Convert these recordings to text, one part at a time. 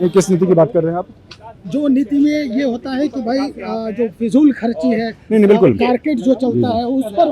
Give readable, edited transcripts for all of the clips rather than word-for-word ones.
ये किस नीति की बात कर रहे हैं आप? जो नीति में ये होता है कि भाई जो फिजूल खर्ची है, नहीं बिल्कुल मार्केट जो चलता है उस पर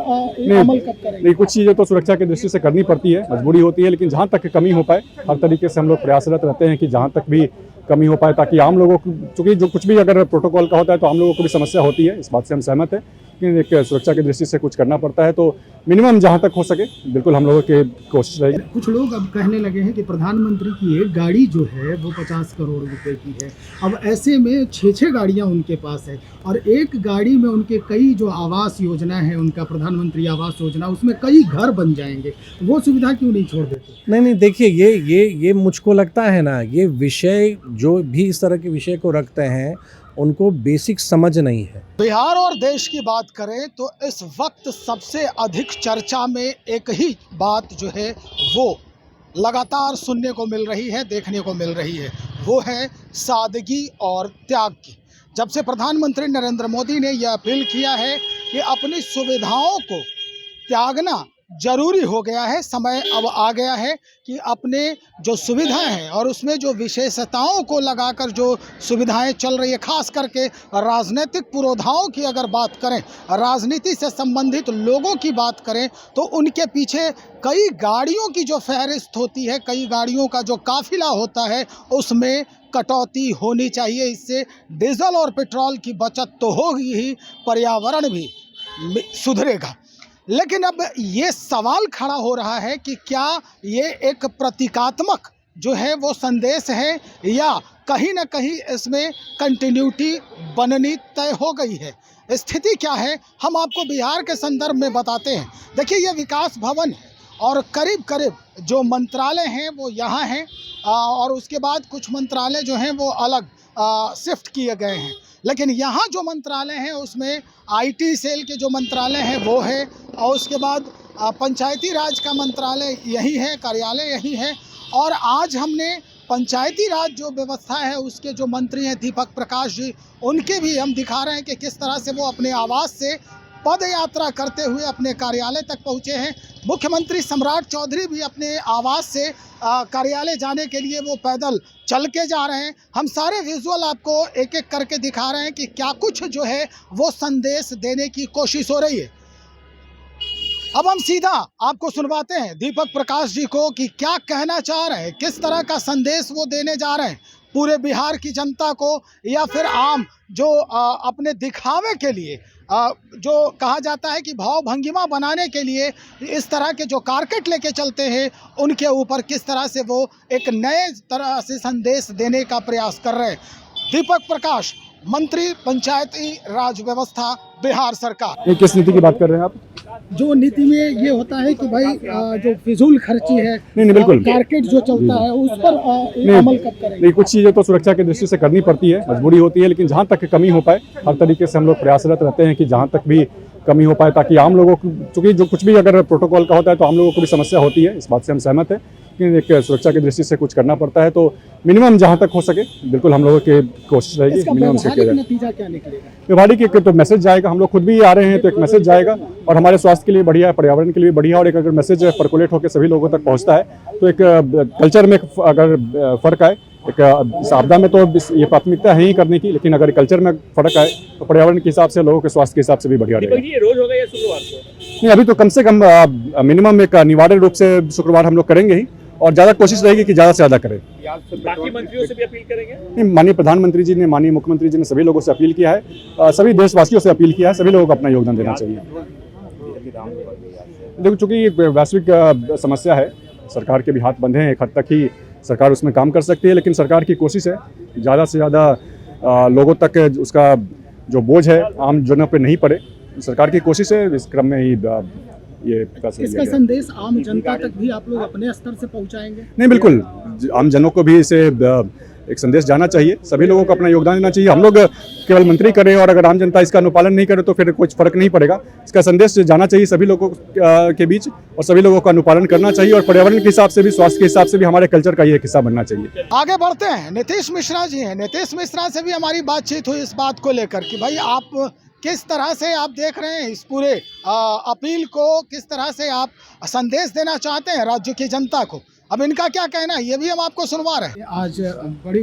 अमल कब करेंगे? नहीं, कुछ चीज़ें तो सुरक्षा की दृष्टि से करनी पड़ती है, मजबूरी होती है, लेकिन जहाँ तक कमी हो पाए हर तरीके से हम लोग प्रयासरत रहते हैं कि जहाँ तक भी कमी हो पाए, ताकि आम लोगों को, चूँकि जो कुछ भी अगर प्रोटोकॉल का होता है तो आम लोगों को भी समस्या होती है, इस बात से हम सहमत हैं। लेकिन एक सुरक्षा की दृष्टि से कुछ करना पड़ता है, तो मिनिमम जहाँ तक हो सके बिल्कुल हम लोगों की कोशिश रहेगी। कुछ लोग अब कहने लगे हैं कि प्रधानमंत्री की एक गाड़ी जो है वो 50 करोड़ रुपए की है। अब ऐसे में 6 गाड़ियां उनके पास है और एक गाड़ी में उनके कई जो आवास योजना है, उनका प्रधानमंत्री आवास योजना, उसमें कई घर बन जाएंगे। वो सुविधा क्यों नहीं छोड़ देते? नहीं देखिए, ये मुझको लगता है ना, ये विषय जो भी इस तरह के विषय को रखते हैं उनको बेसिक समझ नहीं है। बिहार और देश की बात करें तो इस वक्त सबसे अधिक चर्चा में एक ही बात जो है वो लगातार सुनने को मिल रही है, देखने को मिल रही है, वो है सादगी और त्याग की। जब से प्रधानमंत्री नरेंद्र मोदी ने यह अपील किया है कि अपनी सुविधाओं को त्यागना जरूरी हो गया है, समय अब आ गया है कि अपने जो सुविधाएं हैं और उसमें जो विशेषताओं को लगाकर जो सुविधाएं चल रही है, खास करके राजनीतिक पुरोधाओं की अगर बात करें, राजनीति से संबंधित लोगों की बात करें, तो उनके पीछे कई गाड़ियों की जो फहरिस्त होती है, कई गाड़ियों का जो काफिला होता है, उसमें कटौती होनी चाहिए। इससे डीजल और पेट्रोल की बचत तो होगी ही, पर्यावरण भी सुधरेगा। लेकिन अब ये सवाल खड़ा हो रहा है कि क्या ये एक प्रतीकात्मक जो है वो संदेश है या कहीं ना कहीं इसमें कंटिन्यूटी बननी तय हो गई है? स्थिति क्या है, हम आपको बिहार के संदर्भ में बताते हैं। देखिए, ये विकास भवन है और करीब करीब जो मंत्रालय हैं वो यहाँ हैं और उसके बाद कुछ मंत्रालय जो हैं वो अलग शिफ्ट किए गए हैं। लेकिन यहाँ जो मंत्रालय हैं उसमें आईटी सेल के जो मंत्रालय हैं वो है और उसके बाद पंचायती राज का मंत्रालय यही है, कार्यालय यही है। और आज हमने पंचायती राज जो व्यवस्था है उसके जो मंत्री हैं दीपक प्रकाश जी, उनके भी हम दिखा रहे हैं कि किस तरह से वो अपने आवास से पद यात्रा करते हुए अपने कार्यालय तक पहुंचे हैं। मुख्यमंत्री सम्राट चौधरी भी अपने आवास से कार्यालय जाने के लिए वो पैदल चल के जा रहे हैं। हम सारे विजुअल आपको एक एक करके दिखा रहे हैं कि क्या कुछ जो है वो संदेश देने की कोशिश हो रही है। अब हम सीधा आपको सुनवाते हैं दीपक प्रकाश जी को कि क्या कहना चाह रहे हैं, किस तरह का संदेश वो देने जा रहे हैं पूरे बिहार की जनता को, या फिर आम जो अपने दिखावे के लिए जो कहा जाता है कि भाव भंगिमा बनाने के लिए इस तरह के जो कारकेट लेके चलते हैं, उनके ऊपर किस तरह से वो एक नए तरह से संदेश देने का प्रयास कर रहे हैं। दीपक प्रकाश, मंत्री पंचायती राज व्यवस्था, बिहार सरकार। ये किस नीति की बात कर रहे हैं आप? जो नीति में ये होता है कि भाई जो फिजूल खर्ची है, नहीं बिल्कुल, मार्केट जो चलता है उस पर अमल कब करेंगे? नहीं, कुछ चीज़ें तो सुरक्षा की दृष्टि से करनी पड़ती है, मजबूरी होती है, लेकिन जहाँ तक कमी हो पाए हर तरीके से हम लोग प्रयासरत रहते हैं कि जहाँ तक भी कमी हो पाए, ताकि आम लोगों को, चूँकि जो कुछ भी अगर प्रोटोकॉल का होता है तो आम लोगों को भी समस्या होती है, इस बात से हम सहमत हैं। लेकिन एक सुरक्षा की दृष्टि से कुछ करना पड़ता है, तो मिनिमम जहाँ तक हो सके बिल्कुल हम लोगों की कोशिश रहेगी मिनिमम से किया जाए। नतीजा क्या निकलेगा? व्यवहारिक एक तो मैसेज जाएगा, हम लोग खुद भी आ रहे हैं तो एक मैसेज जाएगा और हमारे स्वास्थ्य के लिए बढ़िया है, पर्यावरण के लिए बढ़िया, और एक अगर मैसेज पर्कुलेट होकर सभी लोगों तक पहुंचता है तो एक कल्चर में अगर फर्क आए, एक आपदा में तो ये प्राथमिकता है ही करने की, लेकिन अगर कल्चर में फर्क आए तो पर्यावरण के हिसाब से, लोगों के स्वास्थ्य के हिसाब से भी बढ़िया रहेगा। ये रोज होगा या शुक्रवार को? नहीं, अभी तो कम से कम मिनिमम एक अनिवार्य रूप से शुक्रवार हम लोग करेंगे ही, और ज़्यादा कोशिश रहेगी कि ज़्यादा से ज़्यादा करें। बाकी मंत्रियों से भी अपील करेंगे? नहीं, माननीय प्रधानमंत्री जी ने, माननीय मुख्यमंत्री जी ने सभी लोगों से अपील किया है, सभी देशवासियों से अपील किया है, सभी लोगों को अपना योगदान देना चाहिए। देखो, चूँकि ये वैश्विक समस्या है, सरकार के भी हाथ बंधे हैं, एक हद तक ही सरकार उसमें काम कर सकती है, लेकिन सरकार की कोशिश है ज़्यादा से ज़्यादा लोगों तक उसका जो बोझ है आम जनों पे नहीं पड़े। सरकार की कोशिश है, इस क्रम में ही ये इसका संदेश आम जनता तक भी आप लोग अपने स्तर से पहुंचाएंगे? नहीं बिल्कुल, आम जनों को भी इसे एक संदेश जाना चाहिए, सभी लोगों को अपना योगदान देना चाहिए। हम लोग केवल मंत्री करें और अगर आम जनता इसका अनुपालन नहीं करे तो फिर कुछ फर्क नहीं पड़ेगा। इसका संदेश जाना चाहिए सभी लोगों के बीच और सभी लोगों का अनुपालन करना चाहिए, और पर्यावरण के हिसाब से भी, स्वास्थ्य के हिसाब से भी हमारे कल्चर का ये एक हिस्सा बनना चाहिए। आगे बढ़ते हैं, नीतीश मिश्रा जी हैं। नीतीश मिश्रा से भी हमारी बातचीत हुई इस बात को लेकर कि भाई आप किस तरह से आप देख रहे हैं इस पूरे अपील को, किस तरह से आप संदेश देना चाहते हैं राज्य की जनता को। अब इनका क्या कहना है ये भी हम आपको सुनवा रहे हैं। आज बड़ी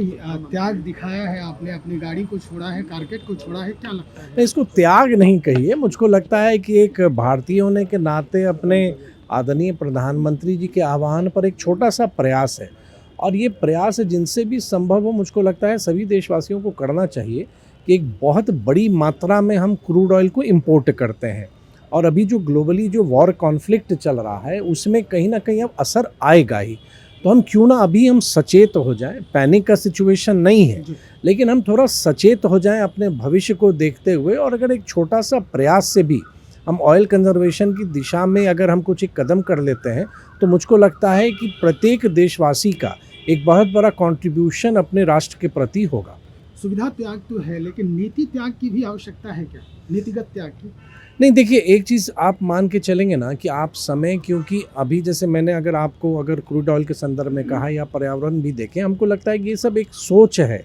त्याग दिखाया है आपने, अपनी गाड़ी को छोड़ा है, कारकेट को छोड़ा है, क्या लगता है? इसको त्याग नहीं कहिए, मुझको लगता है कि एक भारतीय होने के नाते अपने आदरणीय प्रधानमंत्री जी के आह्वान पर एक छोटा सा प्रयास है, और ये प्रयास जिनसे भी संभव हो मुझको लगता है सभी देशवासियों को करना चाहिए कि एक बहुत बड़ी मात्रा में हम क्रूड ऑयल को इंपोर्ट करते हैं, और अभी जो ग्लोबली जो वॉर कॉन्फ्लिक्ट चल रहा है उसमें कहीं ना कहीं अब असर आएगा ही। तो हम क्यों ना अभी हम सचेत हो जाएं, पैनिक का सिचुएशन नहीं है, लेकिन हम थोड़ा सचेत हो जाएं अपने भविष्य को देखते हुए, और अगर एक छोटा सा प्रयास से भी हम ऑयल कंजर्वेशन की दिशा में अगर हम कुछ एक कदम कर लेते हैं तो मुझको लगता है कि प्रत्येक देशवासी का एक बहुत बड़ा कंट्रीब्यूशन अपने राष्ट्र के प्रति होगा। सुविधा त्याग तो है, लेकिन नीति त्याग की भी आवश्यकता है क्या? नीतिगत त्याग की? नहीं, देखिए एक चीज़ आप मान के चलेंगे ना कि आप समय, क्योंकि अभी जैसे मैंने अगर आपको अगर क्रूड ऑयल के संदर्भ में कहा या पर्यावरण भी देखें, हमको लगता है कि ये सब एक सोच है।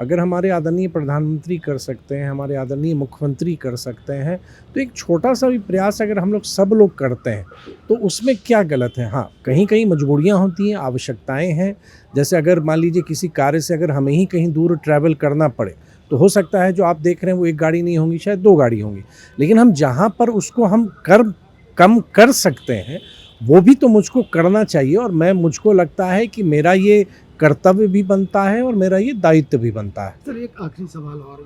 अगर हमारे आदरणीय प्रधानमंत्री कर सकते हैं, हमारे आदरणीय मुख्यमंत्री कर सकते हैं, तो एक छोटा सा भी प्रयास अगर हम लोग सब लोग करते हैं तो उसमें क्या गलत है। हाँ, कहीं कहीं मजबूरियाँ होती हैं, आवश्यकताएँ हैं, जैसे अगर मान लीजिए किसी कार्य से अगर हमें ही कहीं दूर ट्रैवल करना पड़े तो हो सकता है जो आप देख रहे हैं वो एक गाड़ी नहीं होंगी, शायद 2 गाड़ी होंगी, लेकिन हम जहाँ पर उसको हम कम कर सकते हैं वो भी तो मुझको करना चाहिए, और मुझको लगता है कि मेरा ये कर्तव्य भी बनता है और मेरा ये दायित्व भी बनता है। सर एक आखिरी सवाल और,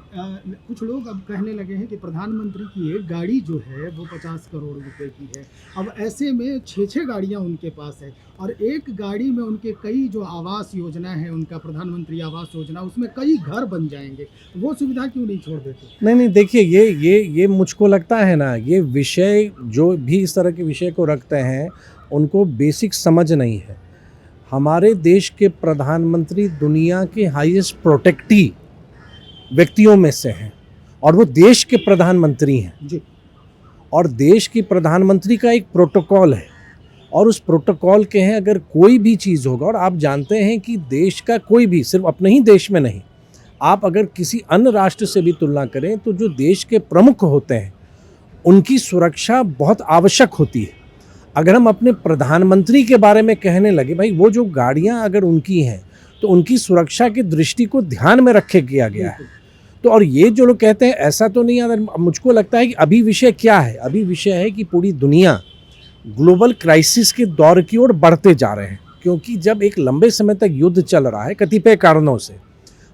कुछ लोग अब कहने लगे हैं कि प्रधानमंत्री की एक गाड़ी जो है वो 50 करोड़ रुपए की है। अब ऐसे में 6 गाड़ियां उनके पास है, और एक गाड़ी में उनके कई जो आवास योजना है, उनका प्रधानमंत्री आवास योजना, उसमें कई घर बन जाएंगे, वो सुविधा क्यों नहीं छोड़ देते? नहीं, देखिए ये मुझको लगता है ना, ये विषय जो भी इस तरह के विषय को रखते हैं उनको बेसिक समझ नहीं है। हमारे देश के प्रधानमंत्री दुनिया के हाईएस्ट प्रोटेक्टी व्यक्तियों में से हैं, और वो देश के प्रधानमंत्री हैं जी। और देश की प्रधानमंत्री का एक प्रोटोकॉल है, और उस प्रोटोकॉल के हैं अगर कोई भी चीज़ होगा, और आप जानते हैं कि देश का कोई भी, सिर्फ अपने ही देश में नहीं, आप अगर किसी अन्य राष्ट्र से भी तुलना करें तो जो देश के प्रमुख होते हैं उनकी सुरक्षा बहुत आवश्यक होती है। अगर हम अपने प्रधानमंत्री के बारे में कहने लगे, भाई वो जो गाड़ियां अगर उनकी हैं तो उनकी सुरक्षा की दृष्टि को ध्यान में रखे किया गया है। तो और ये जो लोग कहते हैं ऐसा तो नहीं, अगर मुझको लगता है कि अभी विषय क्या है, अभी विषय है कि पूरी दुनिया ग्लोबल क्राइसिस के दौर की ओर बढ़ते जा रहे हैं, क्योंकि जब एक लंबे समय तक युद्ध चल रहा है कतिपय कारणों से,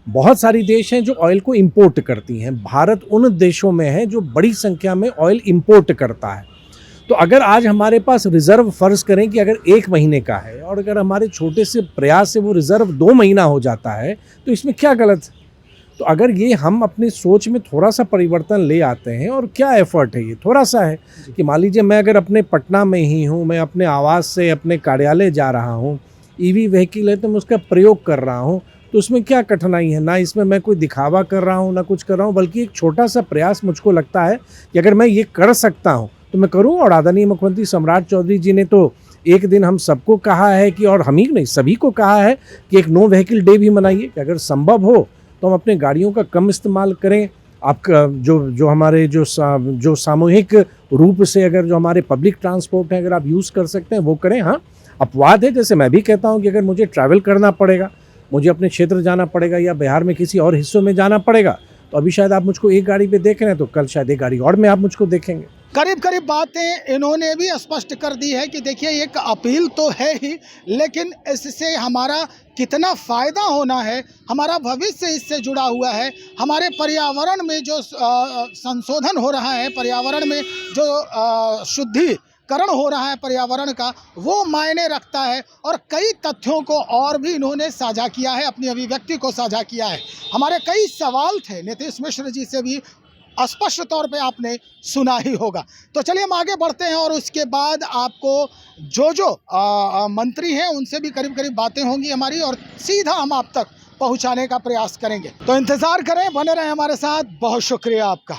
बहुत सारी देश हैं जो ऑयल को इंपोर्ट करती हैं। भारत उन देशों में है जो बड़ी संख्या में ऑयल इंपोर्ट करता है। तो अगर आज हमारे पास रिज़र्व फ़र्ज़ करें कि अगर 1 महीने का है, और अगर हमारे छोटे से प्रयास से वो रिज़र्व 2 महीना हो जाता है, तो इसमें क्या गलत है? तो अगर ये हम अपनी सोच में थोड़ा सा परिवर्तन ले आते हैं, और क्या एफ़र्ट है, ये थोड़ा सा है कि मान लीजिए मैं अगर अपने पटना में ही हूँ, मैं अपने आवास से अपने कार्यालय जा रहा हूँ, EV व्हीकल है तो मैं उसका प्रयोग कर रहा हूँ, तो उसमें क्या कठिनाई है? ना इसमें मैं कोई दिखावा कर रहा हूँ, ना कुछ कर रहा हूँ, बल्कि एक छोटा सा प्रयास मुझको लगता है कि अगर मैं ये कर सकता हूँ तो मैं करूं। और आदरणीय मुख्यमंत्री सम्राट चौधरी जी ने तो एक दिन हम सबको कहा है कि, और हम ही नहीं सभी को कहा है कि एक नो व्हीकल डे भी मनाइए, कि अगर संभव हो तो हम अपने गाड़ियों का कम इस्तेमाल करें। आपका जो हमारे जो सामूहिक रूप से अगर जो हमारे पब्लिक ट्रांसपोर्ट है अगर आप यूज़ कर सकते हैं वो करें। हाँ, अपवाद है, जैसे मैं भी कहता हूँ कि अगर मुझे ट्रैवल करना पड़ेगा, मुझे अपने क्षेत्र जाना पड़ेगा या बिहार में किसी और हिस्सों में जाना पड़ेगा, तो अभी शायद आप मुझको एक गाड़ी पे देख रहे हैं, तो कल शायद एक गाड़ी और में आप मुझको देखेंगे। करीब करीब बातें इन्होंने भी स्पष्ट कर दी है कि देखिए एक अपील तो है ही, लेकिन इससे हमारा कितना फ़ायदा होना है, हमारा भविष्य इससे जुड़ा हुआ है, हमारे पर्यावरण में जो संशोधन हो रहा है, पर्यावरण में जो शुद्धिकरण हो रहा है पर्यावरण का, वो मायने रखता है। और कई तथ्यों को और भी इन्होंने साझा किया है, अपनी अभिव्यक्ति को साझा किया है। हमारे कई सवाल थे नीतीश मिश्र जी से भी स्पष्ट तौर पे आपने सुना ही होगा। तो चलिए हम आगे बढ़ते हैं, और उसके बाद आपको जो मंत्री हैं उनसे भी करीब करीब बातें होंगी हमारी, और सीधा हम आप तक पहुंचाने का प्रयास करेंगे। तो इंतज़ार करें, बने रहें हमारे साथ। बहुत शुक्रिया आपका।